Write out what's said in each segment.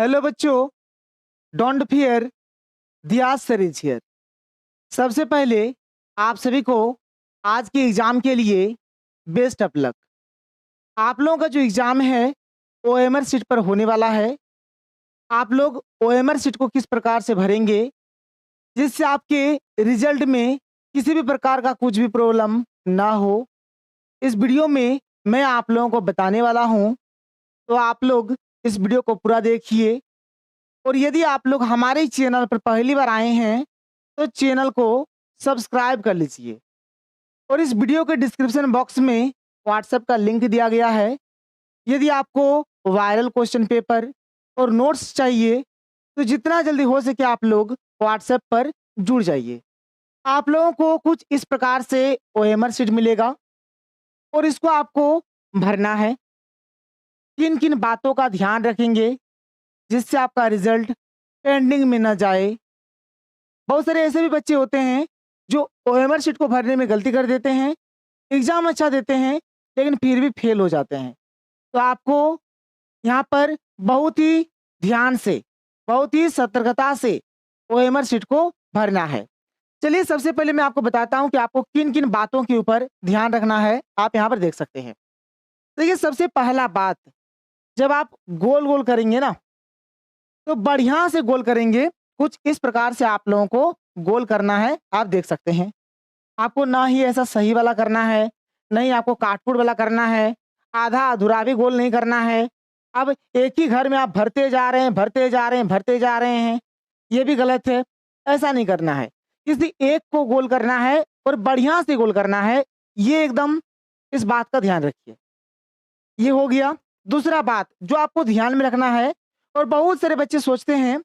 Hello बच्चों, don't fear, Diya's sir is here. सबसे पहले आप सभी को आज के एग्जाम के लिए बेस्ट ऑफ लक। आप लोगों का जो एग्जाम है ओएमआर सीट पर होने वाला है। आप लोग ओएमआर सीट को किस प्रकार से भरेंगे जिससे आपके रिजल्ट में किसी भी प्रकार का कुछ भी प्रॉब्लम ना हो, इस वीडियो में मैं आप लोगों को बताने वाला हूं। तो आप लोग इस वीडियो को पूरा देखिए। और यदि आप लोग हमारे चैनल पर पहली बार आए हैं तो चैनल को सब्सक्राइब कर लीजिए। और इस वीडियो के डिस्क्रिप्शन बॉक्स में व्हाट्सएप का लिंक दिया गया है। यदि आपको वायरल क्वेश्चन पेपर और नोट्स चाहिए तो जितना जल्दी हो सके आप लोग व्हाट्सएप पर जुड़ जाइए। आप लोगों को कुछ इस प्रकार से ओएमआर शीट मिलेगा और इसको आपको भरना है। किन किन बातों का ध्यान रखेंगे जिससे आपका रिजल्ट पेंडिंग में ना जाए। बहुत सारे ऐसे भी बच्चे होते हैं जो ओएमआर शीट को भरने में गलती कर देते हैं, एग्जाम अच्छा देते हैं लेकिन फिर भी फेल हो जाते हैं। तो आपको यहाँ पर बहुत ही ध्यान से, बहुत ही सतर्कता से ओएमआर शीट को भरना है। चलिए सबसे पहले मैं आपको बताता हूँ कि आपको किन किन बातों के ऊपर ध्यान रखना है। आप यहाँ पर देख सकते हैं। देखिए सबसे पहला बात, जब आप गोल गोल करेंगे ना तो बढ़िया से गोल करेंगे। कुछ इस प्रकार से आप लोगों को गोल करना है। आप देख सकते हैं आपको ना ही ऐसा सही वाला करना है, नहीं आपको काटपुट वाला करना है, आधा अधूरा भी गोल नहीं करना है। अब एक ही घर में आप भरते जा रहे हैं, भरते जा रहे हैं, भरते जा रहे हैं, ये भी गलत है। ऐसा नहीं करना है, किसी एक को गोल करना है और बढ़िया से गोल करना है। ये एकदम इस बात का ध्यान रखिए। ये हो गया। दूसरा बात जो आपको ध्यान में रखना है, और बहुत सारे बच्चे सोचते हैं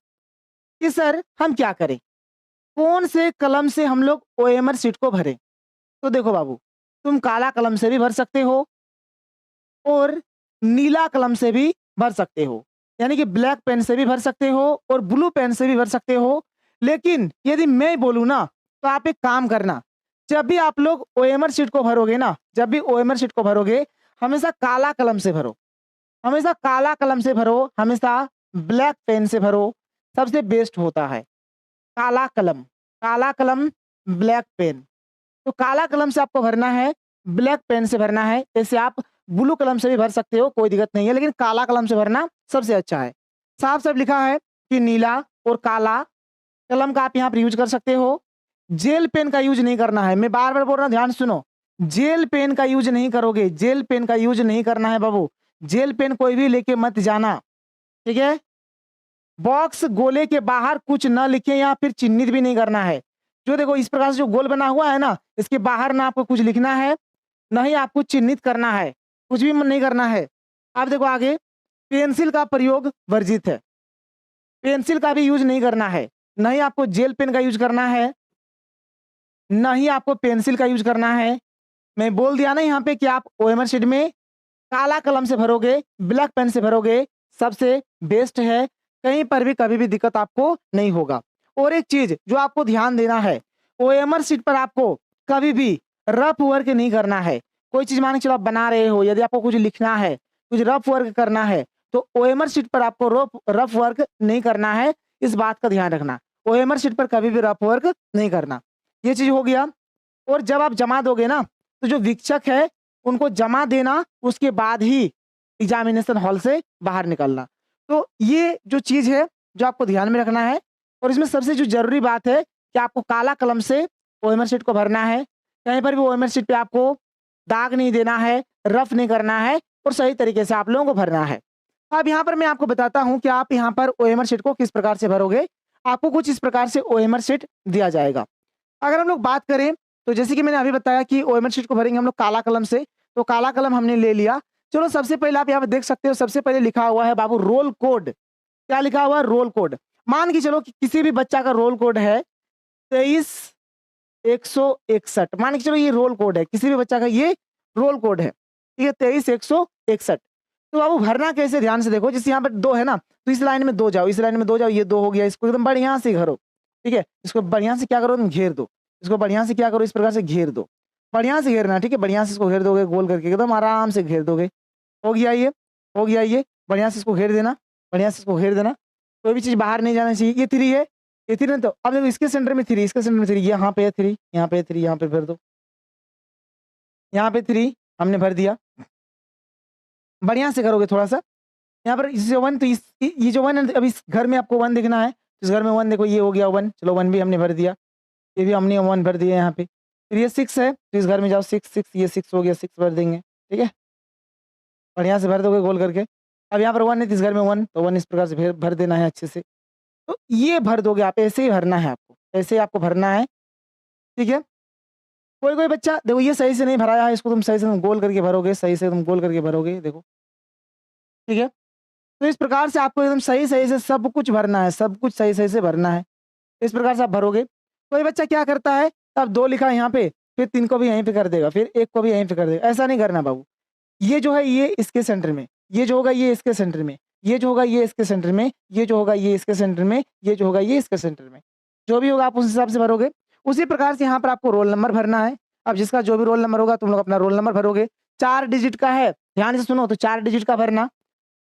कि सर हम क्या करें, कौन से कलम से हम लोग ओएमआर शीट को भरें। तो देखो बाबू, तुम काला कलम से भी भर सकते हो और नीला कलम से भी भर सकते हो, यानी कि ब्लैक पेन से भी भर सकते हो और ब्लू पेन से भी भर सकते हो। लेकिन यदि मैं बोलूँ ना तो आप एक काम करना, जब भी आप लोग ओएमआर शीट को भरोगे ना, जब भी ओएमआर शीट को भरोगे हमेशा काला कलम से भरो, हमेशा काला कलम से भरो, हमेशा ब्लैक पेन से भरो, सबसे बेस्ट होता है काला कलम। काला कलम, ब्लैक पेन। तो काला कलम से आपको भरना है, ब्लैक पेन से भरना है। जैसे आप ब्लू कलम से भी भर सकते हो, कोई दिक्कत नहीं है, लेकिन काला कलम से भरना सबसे अच्छा है। साफ साफ लिखा है कि नीला और काला कलम का आप यहाँ पर यूज कर सकते हो। जेल पेन का यूज नहीं करना है। मैं बार बार बोल रहा हूँ, ध्यान सुनो। जेल पेन का यूज नहीं करोगे, जेल पेन का यूज नहीं करना है बाबू। जेल पेन कोई भी लेके मत जाना, ठीक है। बॉक्स गोले के बाहर कुछ न लिखे या फिर चिन्हित भी नहीं करना है। जो देखो इस प्रकार से जो गोल बना हुआ है ना, इसके बाहर ना आपको कुछ लिखना है, ना ही आपको चिन्हित करना है, कुछ भी नहीं करना है। आप देखो आगे, पेंसिल का प्रयोग वर्जित है, पेंसिल का भी यूज नहीं करना है। ना ही आपको जेल पेन का यूज करना है, ना ही आपको पेंसिल का यूज करना है। मैं बोल दिया ना यहाँ पे कि आप ओएमआर शीट में काला कलम से भरोगे, ब्लैक पेन से भरोगे, सबसे बेस्ट है। कहीं पर भी कभी भी दिक्कत आपको नहीं होगा। और एक चीज जो आपको ध्यान देना है, ओएमआर शीट पर आपको कभी भी रफ वर्क नहीं करना है। कोई चीज मान के चलो आप बना रहे हो, यदि आपको कुछ लिखना है, कुछ रफ वर्क करना है, तो ओएमआर शीट पर आपको रफ वर्क नहीं करना है। इस बात का ध्यान रखना, ओएमआर शीट पर कभी भी रफ वर्क नहीं करना। ये चीज हो गया। और जब आप जमा दोगे ना तो जो वीक्षक है उनको जमा देना, उसके बाद ही एग्जामिनेशन हॉल से बाहर निकलना। तो ये जो चीज है जो आपको ध्यान में रखना है। और इसमें सबसे जो जरूरी बात है कि आपको काला कलम से ओएमआर शीट को भरना है। कहीं पर भी ओएमआर शीट पे आपको दाग नहीं देना है, रफ नहीं करना है, और सही तरीके से आप लोगों को भरना है। अब यहाँ पर मैं आपको बताता हूँ कि आप यहाँ पर ओएमआर शीट को किस प्रकार से भरोगे। आपको कुछ इस प्रकार से ओएमआर शीट दिया जाएगा। अगर हम लोग बात करें तो जैसे कि मैंने अभी बताया कि ओएमआर शीट को भरेंगे हम लोग काला कलम से, तो काला कलम हमने ले लिया। चलो सबसे पहले आप यहाँ पे देख सकते हो, सबसे पहले लिखा हुआ है बाबू रोल कोड। क्या लिखा हुआ है? Roll code. मान के चलो कि किसी भी बच्चा का रोल कोड है 23,161। मान के चलो ये रोल कोड है, किसी भी बच्चा का ये रोल कोड है, ठीक है, 23,161। तो बाबू भरना कैसे, ध्यान से देखो। जैसे यहाँ पर 2 है ना, तो इस लाइन में 2 जाओ, इस लाइन में 2 जाओ, ये 2 हो गया। इसको एकदम बढ़िया से भरो, ठीक है। इसको बढ़िया से क्या करो, तुम घेर दो। इसको बढ़िया से क्या करो, इस प्रकार से घेर दो, बढ़िया से घेरना, ठीक है। बढ़िया से इसको घेर दोगे, गोल करके एकदम आराम से घेर दोगे। हो गया ये, हो गया ये। बढ़िया से इसको घेर देना, बढ़िया से इसको घेर देना, कोई भी चीज़ बाहर नहीं जाना चाहिए। ये 3 है, ये 3 है, तो अब देखो इसके सेंटर में 3, इसके सेंटर में 3, यहाँ पे है 3, यहाँ पे 3, यहाँ पे भर दो, यहाँ पे 3 हमने भर दिया। बढ़िया से करोगे थोड़ा-सा, यहाँ पर इससे 1, तो इस ये जो 1 है, अब इस घर में आपको 1 दिखना है, इस घर में 1 देखो, ये हो गया 1, चलो 1 भी हमने भर दिया, ये भी हमने 1 भर दिया यहाँ पे। फिर ये 6 है, तो इस घर में जाओ 6, 6, ये 6 हो गया, 6 भर देंगे, ठीक है? बढ़िया से भर दोगे गोल करके। अब यहाँ पर 1 है, तो इस घर में 1, तो 1 इस प्रकार से भर देना है अच्छे से। तो ये भर दोगे आप, ऐसे ही भरना है आपको, ऐसे ही आपको भरना है, ठीक है? कोई-कोई बच्चा देखो ये सही से नहीं भराया है, इसको तुम सही से तुम गोल करके भरोगे, सही से तुम गोल करके भरोगे, देखो, ठीक है? तो इस प्रकार से आपको एकदम सही-सही से सब कुछ भरना है, सब कुछ सही-सही से भरना है। इस प्रकार से आप भरोगे। कोई बच्चा क्या करता है, अब 2 लिखा है यहाँ पे, फिर 3 को भी यहीं पे कर देगा, फिर 1 को भी यहीं पे कर देगा, ऐसा नहीं करना बाबू। ये जो है ये इसके सेंटर में, ये जो होगा ये इसके सेंटर में, ये जो होगा ये इसके सेंटर में, ये जो होगा ये इसके सेंटर में, ये जो होगा ये इसके सेंटर में। जो भी होगा आप उस हिसाब से भरोगे। उसी प्रकार से यहाँ पर आपको रोल नंबर भरना है। अब जिसका जो भी रोल नंबर होगा तुम लोग अपना रोल नंबर भरोगे। 4 डिजिट का है, ध्यान से सुनो, तो 4 डिजिट का भरना।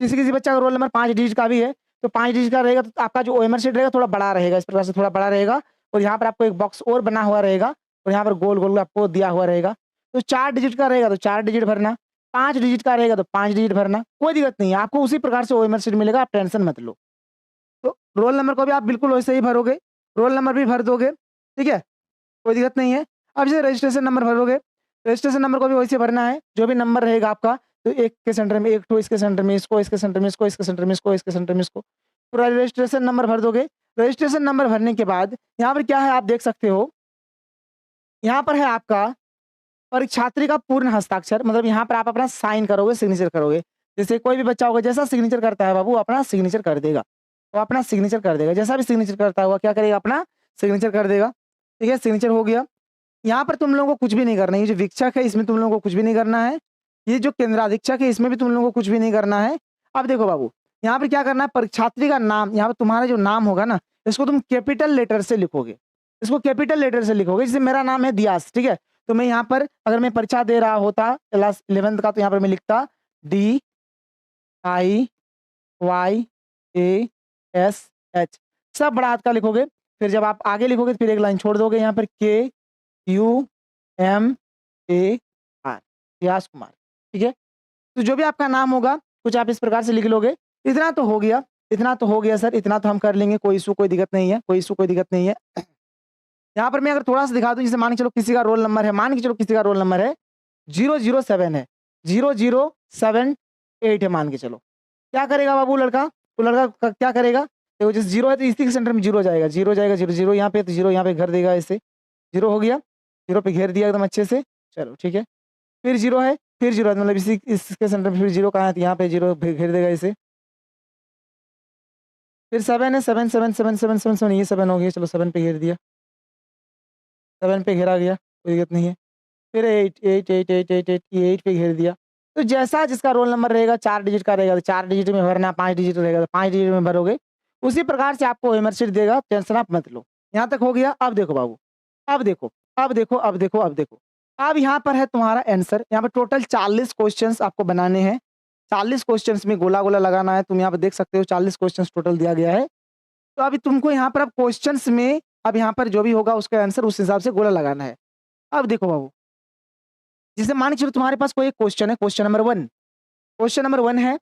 किसी-किसी बच्चा का रोल नंबर 5 डिजिट का भी है, तो 5 डिजिट का रहेगा, तो आपका जो ओएमआर शीट रहेगा थोड़ा बड़ा रहेगा, इस प्रकार से थोड़ा बड़ा रहेगा, और यहाँ पर आपको एक बॉक्स और बना हुआ रहेगा, और यहाँ पर गोल-गोल आपको दिया हुआ रहेगा। तो 4 डिजिट का रहेगा तो 4 डिजिट भरना, 5 डिजिट का रहेगा तो 5 डिजिट भरना, कोई दिक्कत नहीं है, आपको उसी प्रकार से ओएमआर शीट मिलेगा, आप टेंशन मत लो। तो रोल नंबर को भी आप बिल्कुल वैसे ही भरोगे, रोल नंबर भी भर दोगे, ठीक है? कोई दिक्कत नहीं है। अब जैसे रजिस्ट्रेशन नंबर भरोगे, रजिस्ट्रेशन नंबर को भी वैसे भरना है, जो भी नंबर रहेगा आपका, तो 1 के सेंटर में 1 ठो, इसके सेंटर में इसको, इसके सेंटर में इसको, इसके सेंटर में इसको, इसके सेंटर में इसको, पूरा रजिस्ट्रेशन नंबर भर दोगे। रजिस्ट्रेशन नंबर भरने के बाद यहाँ पर क्या है आप देख सकते हो, यहाँ पर है आपका परीक्षार्थी का पूर्ण हस्ताक्षर, मतलब यहाँ पर आप अपना साइन करोगे, सिग्नेचर करोगे। जैसे कोई भी बच्चा होगा जैसा सिग्नेचर करता है बाबू अपना सिग्नेचर कर देगा, वो अपना सिग्नेचर कर देगा, जैसा भी सिग्नेचर करता होगा क्या करेगा, अपना सिग्नेचर कर देगा, ठीक है? सिग्नेचर हो गया। यहाँ पर तुम लोगों को कुछ भी नहीं करना है, ये जो वीक्षक है इसमें तुम लोगों को कुछ भी नहीं करना है, ये जो केंद्राधीक्षक है इसमें भी तुम लोगों को कुछ भी नहीं करना है। अब देखो बाबू, यहाँ पर क्या करना है, परीक्षार्थी का नाम, यहाँ पर तुम्हारा जो नाम होगा ना, इसको तुम कैपिटल लेटर से लिखोगे, इसको कैपिटल लेटर से लिखोगे। जैसे मेरा नाम है दियास, ठीक है? तो मैं यहाँ पर अगर मैं परीक्षा दे रहा होता क्लास 11th का, तो यहाँ पर मैं लिखता DIYASH, सब बड़ा हाथ का लिखोगे। फिर जब आप आगे लिखोगे तो फिर एक लाइन छोड़ दोगे, यहाँ पर KUMAR, यश कुमार, ठीक है? तो जो भी आपका नाम होगा कुछ आप इस प्रकार से लिख लोगे। इतना तो हो गया, इतना तो हो गया सर, इतना तो हम कर लेंगे, कोई इशू कोई दिक्कत नहीं है, कोई इशू कोई दिक्कत नहीं है। यहाँ पर मैं अगर थोड़ा सा दिखा दूं, जैसे मान के चलो किसी का रोल नंबर है, मान के चलो किसी का रोल नंबर है 007 है, 0078 है, मान के चलो, क्या करेगा बाबू लड़का, वो लड़का क्या करेगा, देखो जैसे 0 है तो इसी के सेंटर में 0 जाएगा, 0 जाएगा, 0 0 यहाँ पे, तो 0 यहाँ पे घर देगा, ऐसे 0 हो गया, 0 पे घेर दिया एकदम अच्छे से, चलो ठीक है। फिर 0 है, फिर 0 है, मतलब इसी इसके सेंटर में फिर 0 कहाँ है, तो यहाँ पे 0 घेर देगा इसे। फिर 7 है, 7 7 7 7 7 7, ये 7 हो गया, चलो 7 पे घेर दिया, 7 पे घेरा गया, कोई दिक्कत नहीं है। फिर 8 8 8 8 8 8, ये 8 पे घेर दिया। तो जैसा जिसका रोल नंबर रहेगा 4 डिजिट का रहेगा तो 4 डिजिट में भरना, 5 डिजिट रहेगा तो 5 डिजिट में भरोगे। उसी प्रकार से आपको ओएमआर शीट देगा, टेंशन आप मत लो। यहाँ तक हो गया। अब देखो बाबू, अब देखो, अब देखो, अब देखो, अब देखो। अब यहाँ पर है तुम्हारा आंसर। यहाँ पर टोटल 40 क्वेश्चंस आपको बनाने हैं। 40 क्वेश्चंस में गोला-गोला लगाना है। तुम यहाँ पर देख सकते हो 40 क्वेश्चंस टोटल दिया गया है। तो अभी तुमको यहाँ पर अब क्वेश्चंस में अब यहाँ पर जो भी होगा उसका आंसर उस हिसाब से गोला लगाना है। अब देखो बाबू, जैसे मान के चलो तुम्हारे पास कोई एक क्वेश्चन है, क्वेश्चन नंबर 1, क्वेश्चन नंबर 1 है,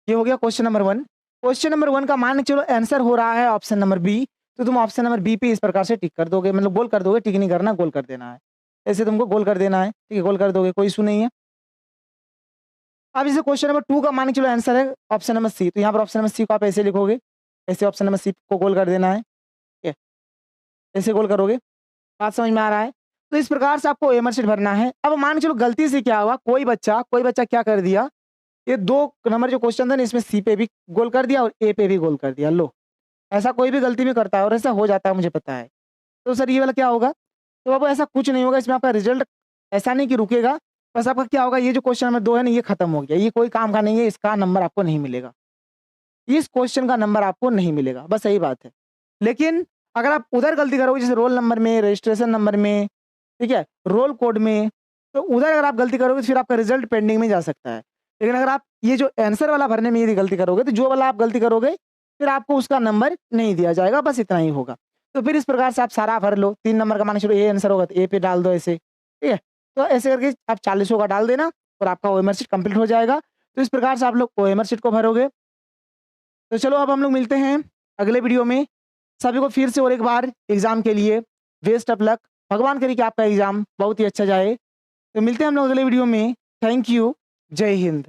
ये हो गया क्वेश्चन नंबर 1। क्वेश्चन नंबर 1 का मान के चलो आंसर हो रहा है ऑप्शन नंबर बी, तो तुम ऑप्शन नंबर बी पे इस प्रकार से टिक कर दोगे, मतलब गोल कर दोगे, टिक नहीं करना, गोल कर देना है। ऐसे तुमको गोल कर देना है, ठीक है, गोल कर दोगे, कोई इशू नहीं है। अब इसे क्वेश्चन नंबर 2 का मान के चलो आंसर है ऑप्शन नंबर सी, तो यहाँ पर ऑप्शन नंबर सी को आप ऐसे लिखोगे, ऐसे ऑप्शन नंबर सी को गोल कर देना है, ठीक है, ऐसे गोल करोगे। बात समझ में आ रहा है? तो इस प्रकार से आपको ओएमआर शीट भरना है। अब मान के चलो गलती से क्या हुआ, कोई बच्चा क्या कर दिया, ये 2 नंबर जो क्वेश्चन था ना इसमें सी पे भी गोल कर दिया और ए पे भी गोल कर दिया। लो, ऐसा कोई भी गलती में करता है और ऐसा हो जाता है, मुझे पता है। तो सर ये वाला क्या होगा? तो बाबू ऐसा कुछ नहीं होगा, इसमें आपका रिजल्ट ऐसा नहीं कि रुकेगा, बस आपका क्या होगा, ये जो क्वेश्चन नंबर 2 है ना ये खत्म हो गया, ये कोई काम का नहीं है, इसका नंबर आपको नहीं मिलेगा, इस क्वेश्चन का नंबर आपको नहीं मिलेगा, बस यही बात है। लेकिन अगर आप उधर गलती करोगे, जैसे रोल नंबर में, रजिस्ट्रेशन नंबर में, ठीक है, रोल कोड में, तो उधर अगर आप गलती करोगे तो फिर आपका रिजल्ट पेंडिंग में जा सकता है। लेकिन अगर आप ये जो आंसर वाला भरने में यदि गलती करोगे, तो जो वाला आप गलती करोगे फिर आपको उसका नंबर नहीं दिया जाएगा, बस इतना ही होगा। तो फिर इस प्रकार से आप सारा भर लो, 3 नंबर का मान के चलो ए आंसर होगा तो ए पे डाल दो ऐसे, ठीक है? तो ऐसे करके आप 40 का डाल देना और आपका ओएमआर शीट कंप्लीट हो जाएगा। तो इस प्रकार से आप लोग ओएमआर शीट को भरोगे। तो चलो अब हम लोग मिलते हैं अगले वीडियो में। सभी को फिर से और एक बार एग्जाम के लिए बेस्ट ऑफ लक। भगवान करे कि आपका एग्जाम बहुत ही अच्छा जाए। तो मिलते हैं हम लोग अगले वीडियो में। Thank you. जय हिंद।